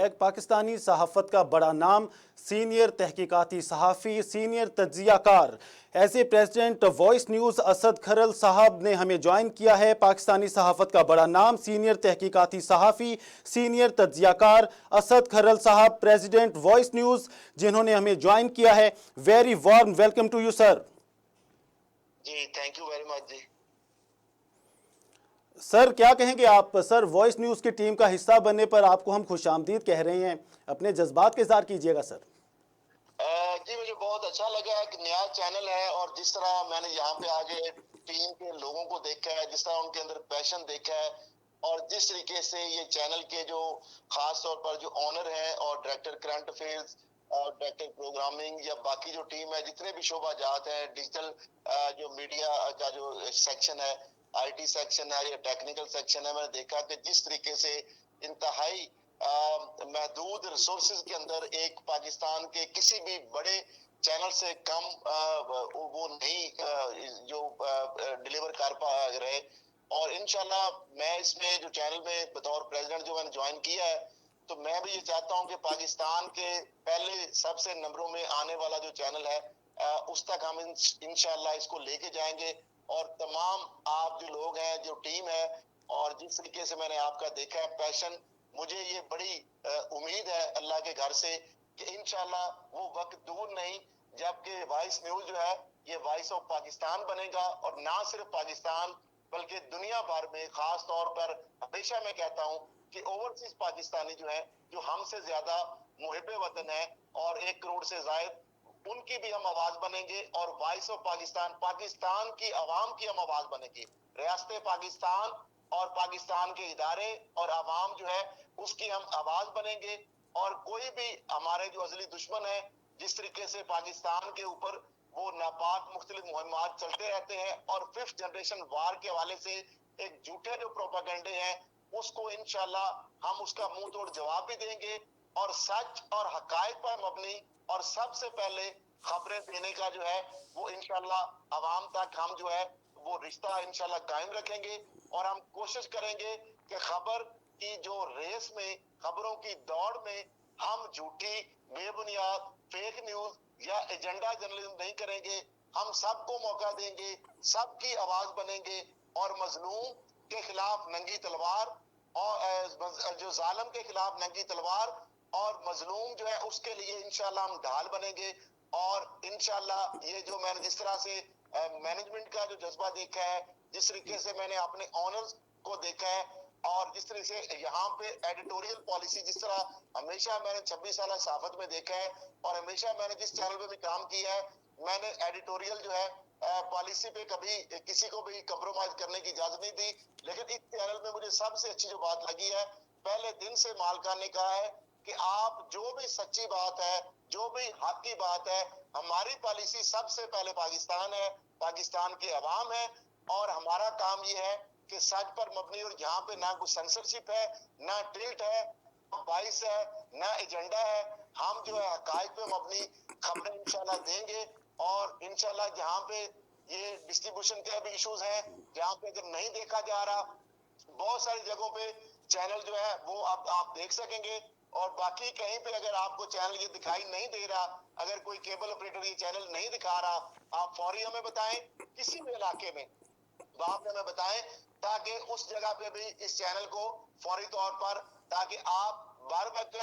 ایک پاکستانی صحافت کا بڑا نام، سینئر تحقیقاتی صحافی، سینئر تجزیہ کار، ایسے president Voice News Asad Kharal صاحب نے ہمیں جوائن کیا ہے۔ پاکستانی صحافت کا بڑا نام، سینئر تحقیقاتی صحافی، سینئر تجزیہ کار اسد کھرل صاحب، پریزیڈنٹ وائس نیوز، جنہوں نے ہمیں جوائن کیا ہے۔ Very warm welcome to you sir. جی تھینک یو ویری مچ جی۔ سر کیا کہیں گے آپ؟ سر وائس نیوز کی ٹیم کا حصہ بننے پر آپ کو ہم خوش آمدید کہہ رہے ہیں، اپنے جذبات کے اظہار کیجئے گا سر۔ جی مجھے بہت اچھا لگا ہے کہ نیا چینل ہے، اور جس طرح میں نے یہاں پہ آگے ٹیم کے لوگوں کو دیکھا ہے، جس طرح ان کے اندر پیشن دیکھا ہے، اور جس طریقے سے یہ چینل کے جو خاص طور پر جو آنر ہیں اور ڈائریکٹر کرنٹ افیئرز اور ڈائریکٹر پروگرامنگ یا باقی جو ٹیم ہے، جتنے بھی شعبہ جات ہیں، ڈیجیٹل جو میڈیا کا جو سیکشن ہے، آئی ٹی سیکشن ہے یا ٹیکنیکل سیکشن ہے، میں نے دیکھا کہ جس طریقے سے انتہائی محدود ریسورسز کے اندر ایک پاکستان کے کسی بھی بڑے چینل سے کم وہ نہیں جو ڈیلیور کر پا رہے، اور انشاءاللہ میں اس میں جو چینل میں بطور پریزیڈنٹ جو میں نے جوائن کیا ہے، تو میں بھی یہ چاہتا ہوں کہ پاکستان کے پہلے سب سے نمبروں میں آنے والا جو چینل ہے اس تک ہم انشاءاللہ اس کو لے کے جائیں گے، اور تمام آپ جو لوگ ہیں، جو ٹیم ہے، اور جس طریقے سے میں نے آپ کا دیکھا ہے پیشن، مجھے یہ بڑی امید ہے اللہ کے گھر سے کہ انشاءاللہ وہ وقت دور نہیں جبکہ وائس نیوز جو ہے یہ وائس آف پاکستان بنے گا، اور نہ صرف پاکستان بلکہ دنیا بھر میں، خاص طور پر ہمیشہ میں کہتا ہوں کہ اوورسیز پاکستانی جو ہیں، جو ہم سے زیادہ محب وطن ہیں اور 1 کروڑ سے زائد، ان کی بھی ہم آواز بنیں گے، اور وائس آف پاکستان، پاکستان کی عوام کی ہم آواز بنیں گے۔ ریاست پاکستان اور پاکستان کے ادارے اور عوام جو ہے اس کی ہم آواز بنیں گے، اور کوئی بھی ہمارے جو ازلی دشمن ہے، جس طریقے سے پاکستان کے اوپر وہ ناپاک مختلف مہمات چلتے رہتے ہیں، اور 5th جنریشن وار کے حوالے سے ایک جھوٹے جو پروپیگنڈے ہیں، اس کو انشاءاللہ ہم اس کا منہ توڑ جواب بھی دیں گے، اور سچ اور حقائق پر مبنی اور سب سے پہلے خبریں دینے کا جو ہے وہ انشاءاللہ عوام تک ہم جو ہے وہ رشتہ انشاءاللہ قائم رکھیں گے، اور ہم کوشش کریں گے کہ خبر کی جو ریس میں، خبروں کی دوڑ میں، ہم جھوٹی، بے بنیاد، فیک نیوز یا ایجنڈا جرنلزم نہیں کریں گے۔ ہم سب کو موقع دیں گے، سب کی آواز بنیں گے، اور مظلوم کے خلاف ننگی تلوار، اور جو ظالم کے خلاف ننگی تلوار، اور مظلوم جو ہے اس کے لیے انشاءاللہ ہم ڈھال بنیں گے، اور انشاءاللہ یہ جو میں نے جس طرح سے مینجمنٹ کا جو جذبہ دیکھا ہے، جس طریقے سے میں نے اپنے آنرز کو دیکھا ہے، اور جس طرح سے یہاں پہ ایڈیٹوریل پالیسی، جس طرح ہمیشہ میں نے 26 سالہ صحافت میں دیکھا ہے، اور ہمیشہ میں نے جس چینل پہ بھی کام کیا ہے، میں نے ایڈیٹوریل جو ہے پالیسی پہ کبھی کسی کو بھی کمپرومائز کرنے کی اجازت نہیں دی، لیکن اس چینل میں مجھے سب سے اچھی جو بات لگی ہے، پہلے دن سے مالکان نے کہا ہے کہ آپ جو بھی سچی بات ہے، جو بھی حق کی بات ہے، ہماری پالیسی سب سے پہلے پاکستان ہے، پاکستان کے عوام ہے، اور ہمارا کام یہ ہے کہ سچ پر مبنی، اور یہاں پہ نہ کوئی سینسرشپ ہے، نہ ٹلٹ ہے، باعث ہے، نہ ایجنڈا ہے، ہم جو ہے حقائق پہ مبنی خبریں انشاءاللہ دیں گے، اور انشاءاللہ جہاں پہ یہ ڈسٹریبیوشن کے بھی ایشوز ہیں، جہاں پہ اگر نہیں دیکھا جا رہا، بہت ساری جگہوں پہ چینل جو ہے وہ اب آپ دیکھ سکیں گے، اور باقی کہیں پہ اگر آپ کو چینل یہ دکھائی نہیں دے رہا، اگر کوئی کیبل آپریٹر یہ چینل نہیں دکھا رہا، آپ فوری ہمیں بتائیں، کسی بھی علاقے میں وہاں پہ ہمیں بتائیں، تاکہ اس جگہ پہ بھی اس چینل کو فوری طور پر، تاکہ آپ بر وقت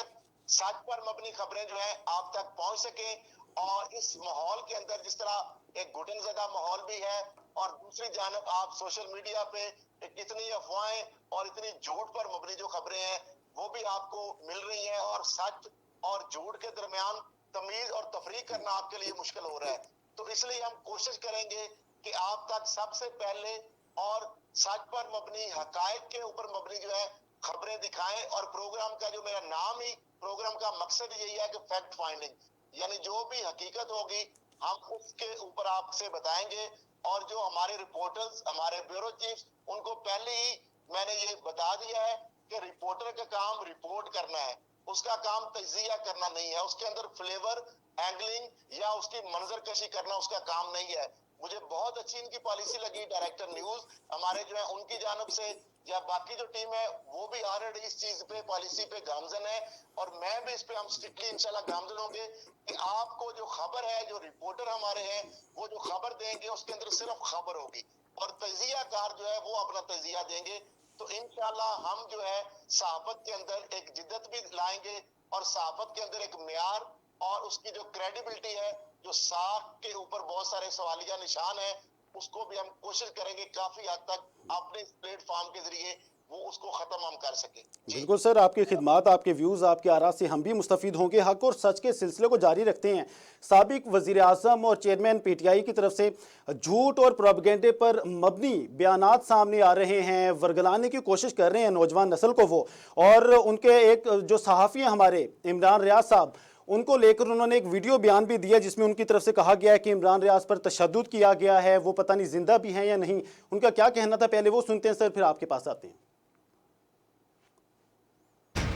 سچ پر مبنی خبریں جو ہیں آپ تک پہنچ سکیں، اور اس ماحول کے اندر جس طرح ایک گھٹن زدہ ماحول بھی ہے، اور دوسری جانب آپ سوشل میڈیا پہ اتنی افواہیں اور اتنی جھوٹ پر مبنی جو خبریں ہیں وہ بھی آپ کو مل رہی ہیں، اور سچ اور جھوٹ کے درمیان تمیز اور تفریق کرنا آپ کے لیے مشکل ہو رہا ہے، تو اس لیے ہم کوشش کریں گے کہ آپ تک سب سے پہلے اور سچ پر مبنی، حقائق کے اوپر مبنی جو ہے خبریں دکھائیں، اور پروگرام کا جو میرا نام ہی، پروگرام کا مقصد یہی ہے کہ فیکٹ فائنڈنگ، یعنی جو بھی حقیقت ہوگی ہم اس کے اوپر آپ سے بتائیں گے، اور جو ہمارے رپورٹرز، ہمارے بیورو چیف، ان کو پہلے ہی میں نے یہ بتا دیا ہے کہ رپورٹر کا کام رپورٹ کرنا ہے، اس کا کام تجزیہ کرنا نہیں ہے، اس کے اندر فلیور اینگلنگ یا اس کی منظر کشی کرنا اس کا کام نہیں ہے۔ مجھے بہت اچھی ان کی پالیسی لگی، ڈائریکٹر نیوز ہمارے جو ہیں ان کی جانب سے یا باقی جو ٹیم ہے وہ بھی آلریڈی اس چیز پہ پالیسی پہ گامزن ہے, اور میں بھی اس پہ ہم اسٹرکٹلی انشاءاللہ گامزن ہوں گے کہ آپ کو جو خبر ہے, جو رپورٹر ہمارے ہیں وہ جو خبر دیں گے اس کے اندر صرف خبر ہوگی, اور تجزیہ کار جو ہے وہ اپنا تجزیہ دیں گے. تو انشاءاللہ ہم جو ہے صحافت کے اندر ایک جدت بھی لائیں گے, اور صحافت کے اندر ایک معیار اور اس کی جو کریڈیبلٹی ہے, جو ساکھ کے اوپر بہت سارے سوالیہ نشان ہیں, اس کو بھی ہم کوشش کریں گے کافی حد تک اپنے اس پلیٹ فارم کے ذریعے وہ اس کو ختم ہم کر سکیں. جی بالکل سر, آپ کی خدمات, آپ کے ویوز, آپ کے آراء سے ہم بھی مستفید ہوں گے. حق اور سچ کے سلسلے کو جاری رکھتے ہیں. سابق وزیر اعظم اور چیئرمین پی ٹی آئی کی طرف سے جھوٹ اور پروپیگنڈے پر مبنی بیانات سامنے آ رہے ہیں, ورگلانے کی کوشش کر رہے ہیں نوجوان نسل کو وہ, اور ان کے ایک جو صحافی ہیں ہمارے عمران ریاض صاحب, ان کو لے کر انہوں نے ایک ویڈیو بیان بھی دیا جس میں ان کی طرف سے کہا گیا ہے کہ عمران ریاض پر تشدد کیا گیا ہے, وہ پتہ نہیں زندہ بھی ہیں یا نہیں. ان کا کیا کہنا تھا پہلے وہ سنتے ہیں سر, پھر آپ کے پاس آتے ہیں.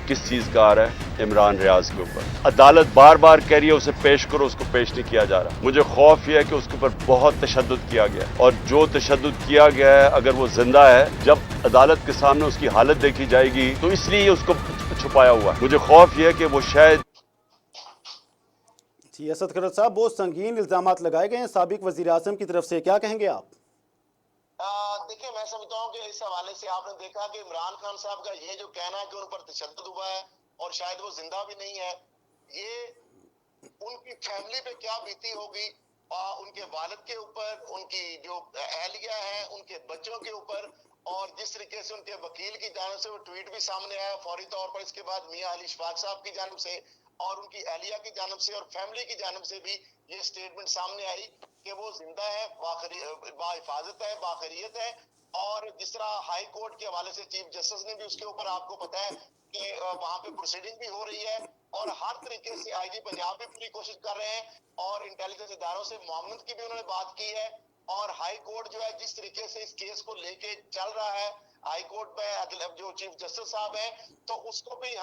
کس چیز کا آ رہا ہے عمران ریاض کے اوپر. عدالت بار بار کہہ رہی ہے اسے پیش کرو, اس کو پیش نہیں کیا جا رہا. مجھے خوف یہ ہے کہ اس کے اوپر بہت تشدد کیا گیا, اور جو تشدد کیا گیا ہے اگر وہ زندہ ہے, جب عدالت کے سامنے اس کی حالت دیکھی جائے گی تو اس لیے اس کو چھپایا ہوا ہے. مجھے خوف یہ ہے کہ وہ شاید. جی اسد خرل صاحب, بہت سنگین الزامات لگائے گئے ہیں سابق وزیر اعظم کی طرف سے, کیا کہیں گے آپ؟ دیکھیں میں سمجھتا ہوں کہ اس حوالے سے آپ نے دیکھا کہ عمران خان صاحب کا یہ جو کہنا ہے کہ ان پر تشدد ہوا ہے اور شاید وہ زندہ بھی نہیں ہے, یہ ان کی فیملی پہ کیا بیتی ہوگی, ان کے والد کے اوپر, ان کی جو اہلیہ ہیں ان کے بچوں کے اوپر, اور جس طریقے سے ان کے وکیل کی جانب سے وہ ٹویٹ بھی سامنے آیا فوری طور پر, اس کے بعد میاں علی اشفاق صاحب کی جانب سے اور ان کی اہلیہ کی جانب سے اور فیملی کی جانب سے بھی یہ سٹیٹمنٹ سامنے آئی کہ وہ زندہ ہے, باحفاظت ہے, باخیریت ہے. اور جس طرح ہائی کورٹ کے حوالے سے چیف جسٹس نے بھی اس کے اوپر آپ کو پتا ہے کہ وہاں پہ پروسیڈنگ بھی ہو رہی ہے, اور ہر طریقے سے آئی جی پنجاب بھی پوری کوشش کر رہے ہیں, اور انٹیلیجنس اداروں سے معاونت کی بھی انہوں نے بات کی ہے. اور ہائی کورٹ جو ہے جس طریقے سے اس کیس کو لے کے چل رہا ہے, ہائی کورٹ میں جو چیف جسٹس صاحب ہیں, تو اس کو بھی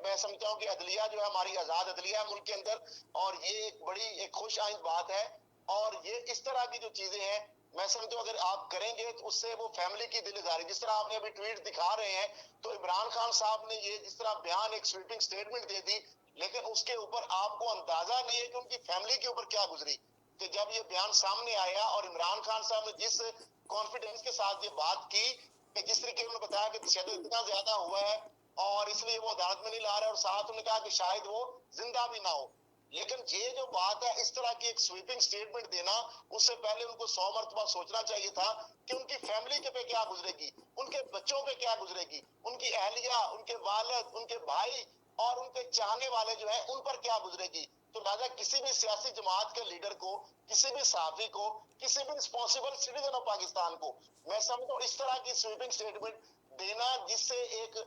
میں سمجھتا ہوں کہ عدلیہ جو ہے ہماری آزاد عدلیہ ہے ملک کے اندر, اور یہ ایک بڑی ایک خوش آئند بات ہے. اور یہ اس طرح کی جو چیزیں ہیں میں سمجھتا ہوں اگر آپ کریں گے تو اس سے وہ فیملی کی دل آزاری, جس طرح آپ نے ابھی ٹویٹ دکھا رہے ہیں, تو عمران خان صاحب نے یہ جس طرح بیان ایک سویپنگ سٹیٹمنٹ دے دی, لیکن اس کے اوپر آپ کو اندازہ نہیں ہے کہ ان کی فیملی کے اوپر کیا گزری, کہ جب یہ بیان سامنے آیا اور عمران خان صاحب نے جس کانفیڈنس کے ساتھ یہ بات کی کہ جس طریقے انہوں نے بتایا کہ تشدد اتنا زیادہ ہوا ہے اور اس لیے وہ عدالت میں نہیں لا رہے, اور ساتھ انہوں نے کہا کہ شاید وہ زندہ بھی نہ ہو. لیکن یہ جو بات ہے اس طرح کی ایک سویپنگ سٹیٹمنٹ دینا, اس سے پہلے ان کو 100 مرتبہ سوچنا چاہیے تھا کہ ان کی فیملی کے پہ کیا گزرے گی, ان کے بچوں پہ کیا گزرے گی, ان کی اہلیہ, ان کے والد, ان کے بھائی اور ان کے چاہنے والے جو ہیں ان پر کیا گزرے گی. تو لہٰذا کسی بھی سیاسی جماعت کے لیڈر کو, کسی بھی صحافی کو, کسی بھی رسپانسبل سٹیزن آف پاکستان کو میں سمجھتا ہوں اس طرح کی سویپنگ سٹیٹمنٹ دینا جس سے ایک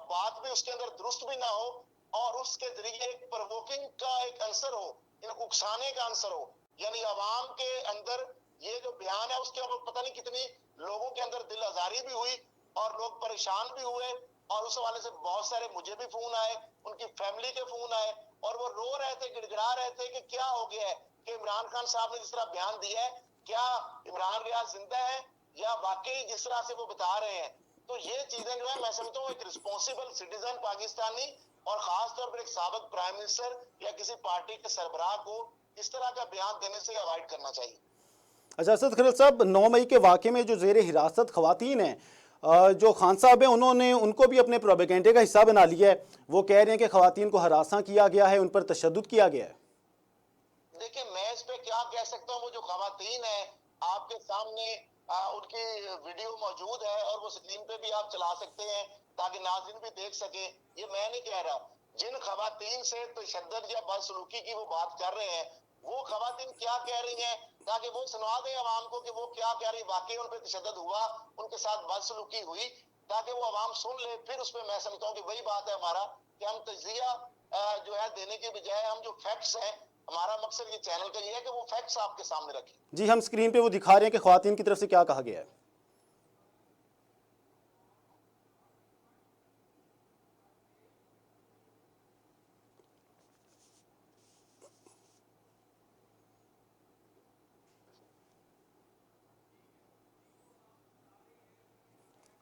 بات بھی اس کے اندر درست بھی نہ ہو, اور اس کے ذریعے ایک پرووکنگ کا ایک عنصر ہو, اکسانے کا عنصر ہو, یعنی عوام کے اندر یہ جو بیان ہے اس کے اوپر پتہ نہیں کتنی لوگوں کے اندر دل آزاری بھی ہوئی اور لوگ پریشان بھی ہوئے, اور اس حوالے سے بہت سارے مجھے بھی فون آئے, ان کی فیملی کے فون آئے, اور وہ رو رہے تھے, گڑ گڑا رہے تھے کہ کیا ہو گیا ہے, کہ عمران خان صاحب نے جس طرح بیان دیا ہے کیا عمران ریاض زندہ ہے یا واقعی جس طرح سے وہ بتا رہے ہیں. تو یہ چیزیں جو ہے میں سمجھتا ہوں ایک رسپانسبل سٹیزن پاکستانی اور خاص طور پر ایک سابق پرائم منسٹر یا کسی پارٹی کے سربراہ کو اس طرح کا بیان دینے سے اوائڈ کرنا چاہیے. اچھا اسد خرل صاحب, 9 مئی کے واقعے میں جو زیر حراست خواتین ہیں, جو خان صاحب ہیں, انہوں نے ان کو بھی اپنے پروپیگنڈے کا حصہ بنا لیا ہے. وہ کہہ رہے ہیں کہ خواتین کو ہراساں کیا گیا ہے, ان پر تشدد کیا گیا ہے. دیکھیں میں اس پہ کیا کہہ سکتا ہوں, وہ جو خواتین ہیں آپ کے سامنے ان کی ویڈیو موجود ہے اور وہ سکرین پہ بھی آپ چلا سکتے ہیں تاکہ ناظرین بھی دیکھ سکیں. یہ میں نہیں کہہ رہا, جن خواتین سے تشدد یا بدسلوکی کی وہ بات کر رہے ہیں وہ خواتین کیا کہہ رہی ہیں تاکہ وہ سنا دیں عوام کو کہ وہ کیا کہہ رہی, واقعی ان پہ تشدد ہوا, ان کے ساتھ بدسلوکی ہوئی, تاکہ وہ عوام سن لے. پھر اس پہ میں سمجھتا ہوں کہ وہی بات ہے ہمارا کہ ہم تجزیہ جو ہے دینے کے بجائے ہم جو فیکٹس ہیں, ہمارا مقصد یہ چینل کا یہ ہے کہ وہ فیکٹس آپ کے سامنے رکھیں. جی ہم اسکرین پہ وہ دکھا رہے ہیں کہ خواتین کی طرف سے کیا کہا گیا ہے.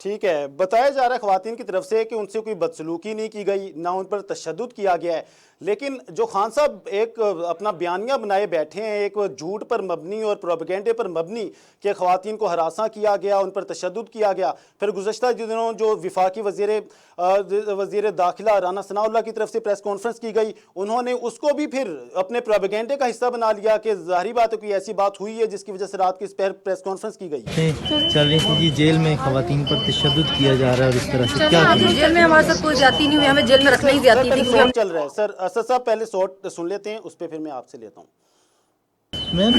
ٹھیک ہے، بتایا جا رہا ہے خواتین کی طرف سے کہ ان سے کوئی بدسلوکی نہیں کی گئی، نہ ان پر تشدد کیا گیا ہے، لیکن جو خان صاحب ایک اپنا بیانیہ بنائے بیٹھے ہیں، ایک جھوٹ پر مبنی اور پروپیگنڈے پر مبنی کہ خواتین کو ہراساں کیا گیا، ان پر تشدد کیا گیا، پھر گزشتہ دنوں جو وفاقی وزیر داخلہ رانا ثناء اللہ کی طرف سے پریس کانفرنس کی گئی، انہوں نے اس کو بھی پھر اپنے پروپیگنڈے کا حصہ بنا لیا کہ ظاہری بات ہے کوئی ایسی بات ہوئی ہے جس کی وجہ سے رات کی اس پریس کانفرنس کی گئی۔ چل رہی تھی جی جیل میں خواتین پر تشدد کیا جا رہا ہے اور اس طرح سے کیا جیل میں ہمارے ساتھ کوئی زیادتی نہیں ہوئی، ہمیں جیل میں رکھنا ہی زیادتی تھی کیونکہ سوٹ چل رہا ہے سر، اسد صاحب پہلے سوٹ سن لیتے ہیں، اس پہ پھر میں آپ سے لیتا ہوں۔ میم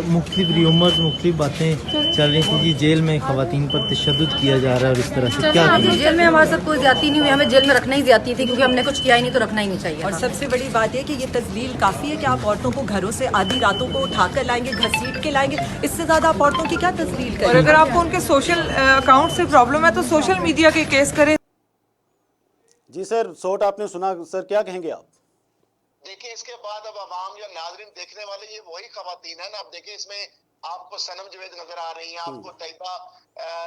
مختلف ریومرز مختلف باتیں چل رہی تھی جی جیل میں خواتین پر تشدد کیا جا رہا ہے اور اس طرح سے کیا جیل میں ہمارے ساتھ کوئی زیادتی نہیں ہوئی، ہمیں جیل میں رکھنا ہی زیادتی تھی کیونکہ ہم نے کچھ کیا ہی نہیں تو رکھنا ہی نہیں چاہیے۔ اور سب سے بڑی بات یہ کہ یہ تذلیل کافی ہے کہ آپ عورتوں کو گھروں سے آدھی راتوں کو اٹھا کر لائیں گے، گھسیٹ کے لائیں گے، اس سے زیادہ آپ عورتوں کی کیا تذلیل کریں؟ اور اگر آپ کو ان کے سوشل اکاؤنٹ سے پرابلم ہے تو سوشل میڈیا کے کیس کریں۔ جی سر، سوٹ آپ نے سنا، سر کیا کہیں گے آپ؟ دیکھیں اس کے بعد اب عوام یا ناظرین دیکھنے والے یہ وہی خواتین ہیں نا، اب دیکھیں اس میں آپ کو صنم جوید نظر آ رہی ہیں، آپ کو طیبہ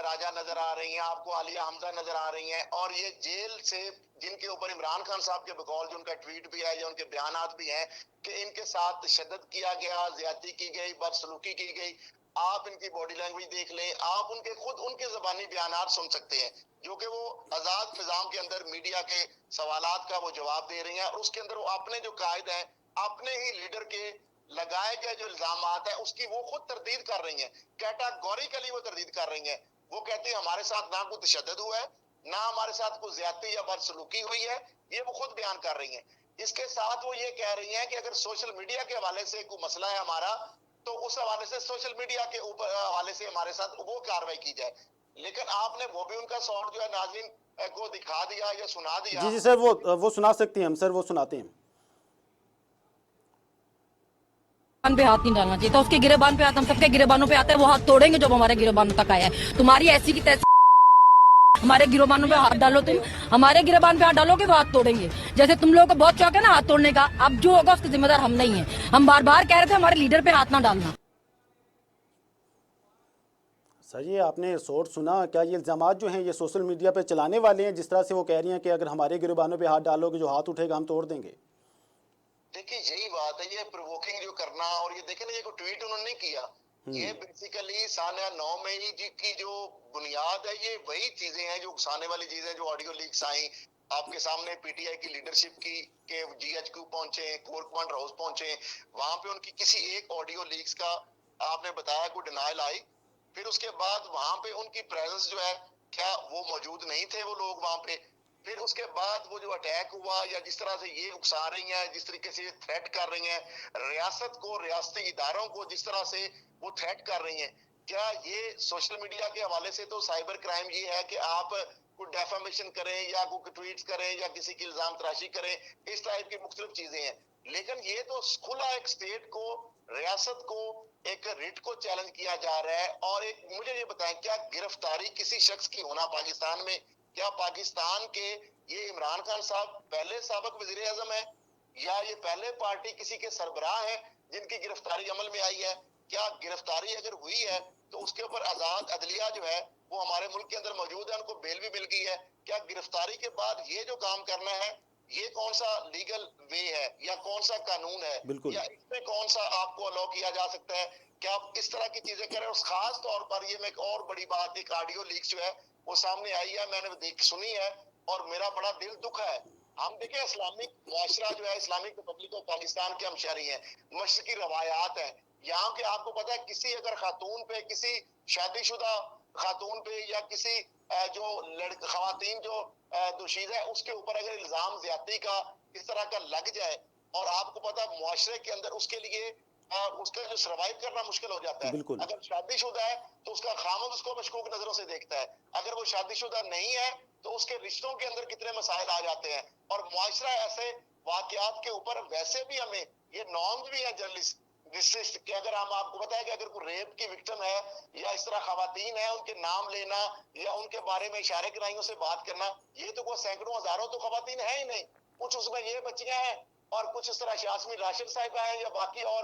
راجہ نظر آ رہی ہیں، آپ کو عالیہ حمزہ نظر آ رہی ہیں، اور یہ جیل سے جن کے اوپر عمران خان صاحب کے بقول جو ان کا ٹویٹ بھی ہے یا ان کے بیانات بھی ہیں کہ ان کے ساتھ تشدد کیا گیا، زیادتی کی گئی، بدسلوکی کی گئی، آپ ان کی باڈی لینگویج دیکھ لیں، آپ ان کے خود ان کے زبانی بیانات سن سکتے ہیں جو کہ وہ آزاد فضام کے اندر میڈیا کے سوالات کا وہ جواب دے رہی ہیں، اور اس کے اندر وہ اپنے جو قائد ہیں، اپنے ہی لیڈر کے لگائے گئے جو الزامات ہیں اس کی وہ خود تردید کر رہی ہیں، کیٹاگوریکلی وہ تردید کر رہی ہیں۔ وہ کہتے ہیں ہمارے ساتھ نہ کوئی تشدد ہوا ہے، نہ ہمارے ساتھ کوئی زیادتی یا بدسلوکی ہوئی ہے، یہ وہ خود بیان کر رہی ہیں۔ اس کے ساتھ وہ یہ کہہ رہی ہیں کہ اگر سوشل میڈیا کے حوالے سے کوئی مسئلہ ہے ہمارا تو اس حوالے سے سوشل میڈیا کے اوپر حوالے سے ہمارے ساتھ وہ کارروائی کی جائے، لیکن آپ نے وہ بھی ان کا سوٹ جو ہے ناظرین کو دکھا دیا یا سنا دیا۔ جی سر، وہ سنا سکتے ہیں ہم، سر وہ سناتے ہیں۔ پہ ہاتھ نہیں ڈالنا چاہیے تھا، اس کے گریبان پہ آتا، ہم سب کے گریبانوں پہ آتا ہے، وہ ہاتھ توڑیں گے جب ہمارے گریبانوں تک آیا ہے۔ تمہاری ایسی کی تیسی ہمارے گریبانوں پہ ہاتھ ڈالو، تم ہمارے گریبان پہ ہاتھ ڈالو گے وہ ہاتھ توڑیں گے، جیسے تم لوگوں کو بہت شوق ہے نا ہاتھ توڑنے کا، اب جو ہوگا اس کا ذمہ دار ہم نہیں ہیں۔ ہم بار بار کہہ رہے تھے ہمارے لیڈر پہ ہاتھ نہ ڈالنا۔ سر یہ آپ نے سوٹ سنا، کیا یہ الزامات جو ہیں یہ سوشل میڈیا پہ چلانے والے ہیں جس طرح سے وہ کہہ رہی ہیں کہ اگر ہمارے گریبانوں پہ ہاتھ ڈالو گے جو ہاتھ اٹھے گا ہم توڑ دیں گے؟ دیکھیں یہی بات ہے، یہ پرووکنگ جو کرنا، اور یہ دیکھیں نا یہ کوئی ٹویٹ انہوں نے نہیں کیا، یہ بیسیکلی سانیہ 9 مئی جی کی جو بنیاد ہے یہ وہی چیزیں ہیں جو اکسانے والی چیزیں جو آڈیو لیکس آئیں آپ کے سامنے، پی ٹی آئی کی لیڈرشپ کی کہ جی ایچ کیو پہنچے، کور کمانڈر ہاؤس پہنچے، وہاں پہ ان کی کسی ایک آڈیو لیکس کا آپ نے بتایا کوئی ڈینائل آئی، پھر اس کے بعد وہاں پہ ان کی پریزنس جو ہے کیا وہ موجود نہیں تھے وہ لوگ وہاں پہ، پھر اس کے بعد وہ جو اٹیک ہوا یا جس طرح سے یہ اکسا رہی ہیں، جس طریقے سے یہ تھریٹ کر رہی ہیں ریاست کو، ریاستی اداروں کو، جس طرح سے وہ تھریٹ کر رہی ہیں، کیا یہ سوشل میڈیا کے حوالے سے تو سائبر کرائم یہ ہے کہ آپ کوئی ڈیفامیشن کریں یا کوئی ٹویٹس کریں یا کسی کی الزام تراشی کریں، اس ٹائپ کی مختلف چیزیں ہیں، لیکن یہ تو کھلا ایک اسٹیٹ کو، ریاست کو، ایک ریٹ کو چیلنج کیا جا رہا ہے۔ اور ایک مجھے یہ بتائیں کیا گرفتاری کسی شخص کی ہونا پاکستان میں، کیا پاکستان کے یہ عمران خان صاحب پہلے سابق وزیر اعظم ہیں یا یہ پہلے پارٹی کسی کے سربراہ ہیں جن کی گرفتاری عمل میں آئی ہے؟ کیا گرفتاری اگر ہوئی ہے تو اس کے اوپر آزاد عدلیہ جو ہے وہ ہمارے ملک کے اندر موجود ہے، ان کو بیل بھی مل گئی ہے، کیا گرفتاری کے بعد یہ جو کام کرنا ہے یہ کون سا لیگل وے ہے یا کون سا قانون ہے بالکل یا اس میں کون سا آپ کو الاؤ کیا جا سکتا ہے؟ کیا آپ اس طرح کی چیزیں کریں؟ اور خاص طور پر یہ میں ایک اور بڑی بات، ایک آڈیو لیک جو ہے وہ سامنے آئی ہے، میں نے سنی ہے اور میرا بڑا دل دکھا ہے۔ ہم دیکھیں اسلامک معاشرہ جو ہے، اسلامک ریپبلک آف پاکستان کے ہم شہری ہیں، مشرقی روایات ہیں، یہاں کے آپ کو پتہ ہے کسی اگر خاتون پہ، کسی شادی شدہ خاتون پہ یا کسی جو خواتین جو دوشیزہ ہے اس کے اوپر اگر الزام زیادتی کا اس طرح کا لگ جائے اور آپ کو پتہ معاشرے کے اندر اس کے لیے اس کا جو سروائیو کرنا مشکل ہو جاتا ہے۔ بالکل اگر شادی شدہ ہے تو اس کا خامد اس کو مشکوک نظروں سے دیکھتا ہے، اگر وہ شادی شدہ نہیں ہے تو اس کے رشتوں کے اندر کتنے مسائل آ جاتے ہیں، اور معاشرہ ایسے واقعات کے اوپر ویسے بھی ہمیں یہ نارمز بھی ہیں جرنلسٹ کہ اگر ہم آپ کو پتا ہے کہ اگر کوئی ریپ کی وکٹم ہے یا اس طرح خواتین ہیں ان کے نام لینا یا ان کے بارے میں اشارے کرائیوں سے بات کرنا، یہ تو کوئی سینکڑوں ہزاروں تو خواتین ہیں ہی نہیں، کچھ اس میں یہ بچیاں ہیں اور کچھ اس طرح یاسمین راشد صاحبہ ہیں یا باقی اور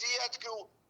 GHQ,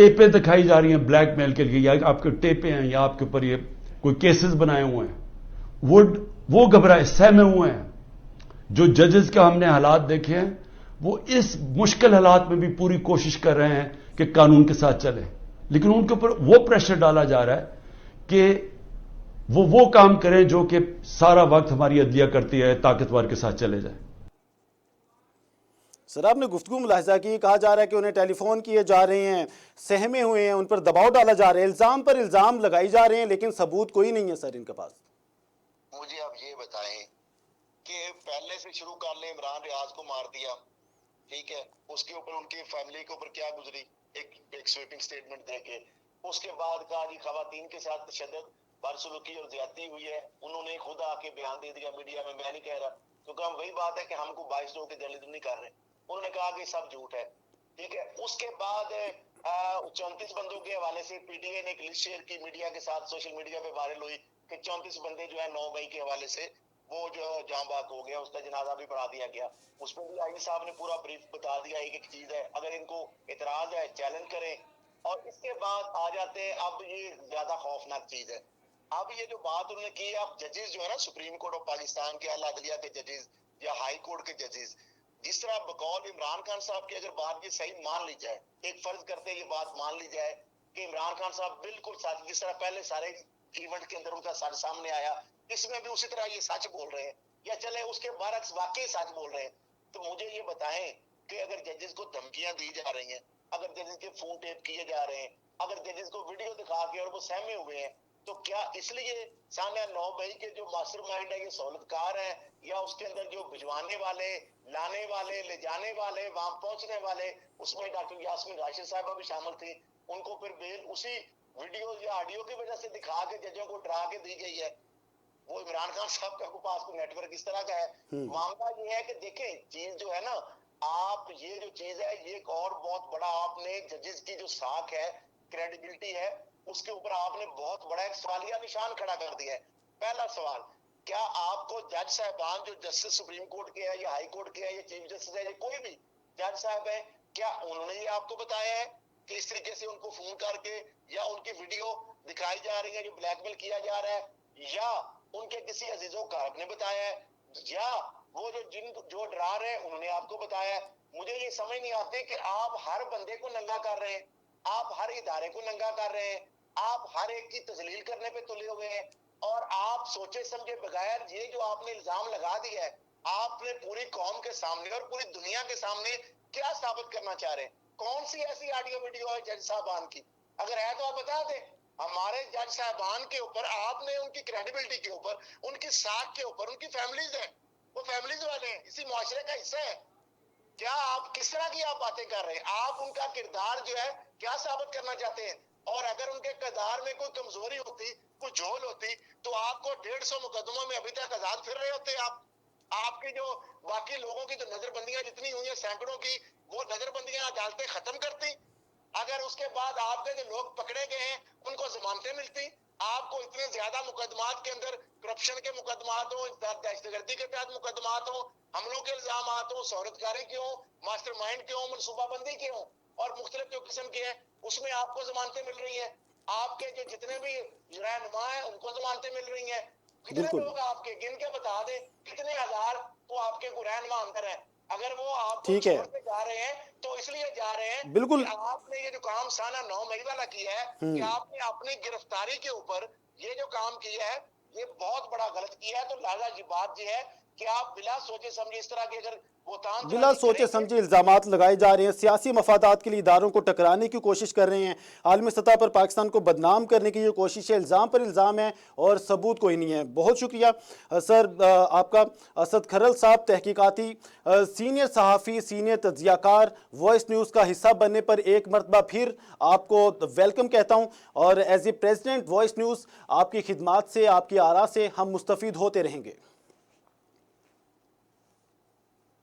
ٹیپیں دکھائی جا رہی ہیں بلیک میل کے لیے، یا آپ کے ٹیپیں ہیں یا آپ کے اوپر یہ کوئی کیسز بنائے ہوئے ہیں، وہ گھبرائے سہمے ہوئے ہیں. جو ججز کا ہم نے حالات دیکھے ہیں وہ اس مشکل حالات میں بھی پوری کوشش کر رہے ہیں کہ قانون کے ساتھ چلیں، لیکن ان کے اوپر وہ پریشر ڈالا جا رہا ہے کہ وہ کام کریں جو کہ سارا وقت ہماری عدلیہ کرتی ہے، طاقتور کے ساتھ چلے جائیں. سر آپ نے گفتگو ملاحظہ کی، کہا جا رہا ہے کہ انہیں ٹیلی فون کیے جا رہے ہیں، سہمے ہوئے ہیں، ان پر دباؤ ڈالا جا رہا ہے، الزام پر الزام لگائی جا رہے ہیں، لیکن ثبوت کوئی نہیں ہے سر ان کے پاس. مجھے آپ یہ بتائیں کہ پہلے سے شروع کر لیں، عمران ریاض کو مار دیا، ٹھیک ہے، اس کے اوپر ان کی فیملی کے اوپر کیا گزری، ایک سویپنگ سٹیٹمنٹ دے کے. اس کے بعد کہا جی خواتین کے ساتھ تشدد، بدسلوکی اور زیادتی ہوئی ہے. انہوں نے خود آ کے بیان دے دیا میڈیا میں نہیں کہہ رہا، کیونکہ ہم وہی بات ہے کہ ہم کو 22 لوگوں کے جرنلزم نہیں کر رہے. انہوں نے کہا کہ سب جھوٹ ہے، ٹھیک ہے. اس کے بعد 34 بندوں کے حوالے سے پی ٹی آئی نے ایک لسٹ شیئر کی میڈیا کے ساتھ، سوشل میڈیا پہ وائرل ہوئی کہ 34 بندے جو ہے 9 مئی کے حوالے سے وہ جو جاں بحق ہو گیا، اس کا جنازہ بھی پڑھا دیا گیا. اس میں بھی آئی صاحب نے پورا بریف بتا دیا ایک چیز ہے، اگر ان کو اعتراض ہے چیلنج کریں. اور اس کے بعد آ جاتے ہیں، اب یہ زیادہ خوفناک چیز ہے. اب یہ جو بات انہوں نے کی ہے، اب ججز جو ہے نا سپریم کورٹ آف پاکستان کے، اعلیٰ عدلیہ کے ججز یا ہائی کورٹ کے ججز، جس طرح بقول عمران خان صاحب کی اگر بات یہ صحیح مان لی جائے، ایک فرض کرتے یہ بات مان لی جائے کہ عمران خان صاحب بالکل سچ، جس طرح پہلے سارے ایونٹ کے اندر ان کا سچ سامنے آیا، اس میں بھی اسی طرح یہ سچ بول رہے ہیں، یا چلے اس کے برعکس واقعی سچ بول رہے ہیں، تو مجھے یہ بتائیں کہ اگر ججز کو دھمکیاں دی جا رہی ہیں، اگر ججز کے فون ٹیپ کیے جا رہے ہیں، اگر ججز کو ویڈیو دکھا کے اور وہ سہمے ہوئے ہیں، تو کیا اس لیے سانیہ 9 مئی کے جو ماسٹر مائنڈ ہے یہ سہولت کار ہیں، یا اس کے اندر جو بھجوانے والے، لانے والے، لے جانے والے، وہاں پہنچنے والے، اس میں ڈاکٹر یاسمین راشد صاحبہ بھی شامل تھی، ان کو پھر بیل اسی ویڈیو یا آڈیو کی وجہ سے دکھا کے ججوں کو ڈرا کے دی گئی ہے. وہ عمران خان صاحب کا پاس کو نیٹ ورک اس طرح کا ہے. معاملہ یہ ہے کہ دیکھیں چیز جو ہے نا، آپ یہ جو چیز ہے یہ ایک اور بہت بڑا، آپ نے ججز کی جو ساکھ ہے، کریڈیبلٹی ہے، اس کے اوپر آپ نے بہت بڑا ایک سوالیہ نشان کھڑا کر دیا ہے. پہلا سوال، کیا آپ کو جج صاحبان جو جسٹس سپریم کورٹ کے ہے یا ہائی کورٹ کے ہے یا چیف جسٹس ہے یا کوئی بھی جج صاحب ہے، کیا انہوں نے یہ آپ کو بتایا ہے کہ اس طریقے سے ان کو فون کر کے یا ان کی ویڈیو دکھائی جا رہی ہے جو بلیک میل کیا جا رہا ہے، یا ان کے کسی عزیزوں کارک نے بتایا ہے، یا وہ جو ڈرا رہے ہیں انہوں نے آپ کو بتایا ہے؟ مجھے یہ سمجھ نہیں آتی کہ آپ ہر بندے کو ننگا کر رہے ہیں، آپ ہر ادارے کو ننگا کر رہے ہیں، آپ ہر ایک کی تذلیل کرنے پہ تلے ہوئے ہیں، اور آپ سوچے سمجھے بغیر یہ جو آپ نے الزام لگا دیا ہے، آپ نے پوری قوم کے سامنے اور پوری دنیا کے سامنے کیا ثابت کرنا چاہ رہے ہیں؟ کون سی ایسی آڈیو ویڈیو ہے جج صاحبان کی؟ اگر ہے تو آپ بتا دیں. ہمارے جج صاحبان کے اوپر آپ نے ان کی کریڈیبلٹی کے اوپر، ان کی ساکھ کے اوپر، ان کی فیملیز ہیں، وہ فیملیز والے ہیں، اسی معاشرے کا حصہ ہے. کیا آپ کس طرح کی آپ باتیں کر رہے ہیں؟ آپ ان کا کردار جو ہے کیا ثابت کرنا چاہتے ہیں؟ اور اگر ان کے کردار میں کوئی کمزوری ہوتی، کوئی جھول ہوتی، تو آپ کو 150 مقدموں میں ابھی تک آزاد پھر رہے ہوتے. آپ کی جو باقی لوگوں کی جو نظر بندیاں جتنی ہوئی ہیں سینکڑوں کی، وہ نظر بندیاں عدالتیں ختم کرتی. اگر اس کے بعد آپ کے جو لوگ پکڑے گئے ہیں ان کو ضمانتیں ملتی. آپ کو اتنے زیادہ مقدمات کے اندر کرپشن کے مقدمات ہوں، دہشت گردی کے تحت مقدمات ہوں، حملوں کے الزامات ہوں، شہرت کاری کے ہوں، ماسٹر مائنڈ کے ہوں، منصوبہ بندی کے ہوں، اور مختلف جو قسم کے ہیں، اس میں آپ کو ضمانتیں مل رہی ہیں. آپ کے جو جتنے بھی رہنما ہیں ان کو ضمانتیں مل رہی ہیں. کتنے لوگ آپ کے گن کے بتا دیں، کتنے ہزار تو آپ کے رہنما اندر ہیں. اگر وہ آپ کو چھوڑ کے جا رہے ہیں تو اس لیے جا رہے ہیں بالکل کہ آپ نے یہ جو کام سانہ 9 مئی والا کیا ہے، کہ آپ نے اپنی گرفتاری کے اوپر یہ جو کام کیا ہے یہ بہت بڑا غلط کیا ہے. تو لہٰذا یہ بات یہ ہے کہ آپ بلا سوچے سمجھے اس طرح کی اگر بلا سوچے سمجھے الزامات لگائے جا رہے ہیں، سیاسی مفادات کے لیے اداروں کو ٹکرانے کی کوشش کر رہے ہیں، عالمی سطح پر پاکستان کو بدنام کرنے کی یہ کوشش ہے، الزام پر الزام ہے اور ثبوت کوئی نہیں ہے. بہت شکریہ سر آپ کا. اسد کھرل صاحب تحقیقاتی سینئر صحافی، سینئر تجزیہ کار، وائس نیوز کا حصہ بننے پر ایک مرتبہ پھر آپ کو ویلکم کہتا ہوں، اور as a president Voice News آپ کی خدمات سے، آپ کی آراء سے ہم مستفید ہوتے رہیں گے.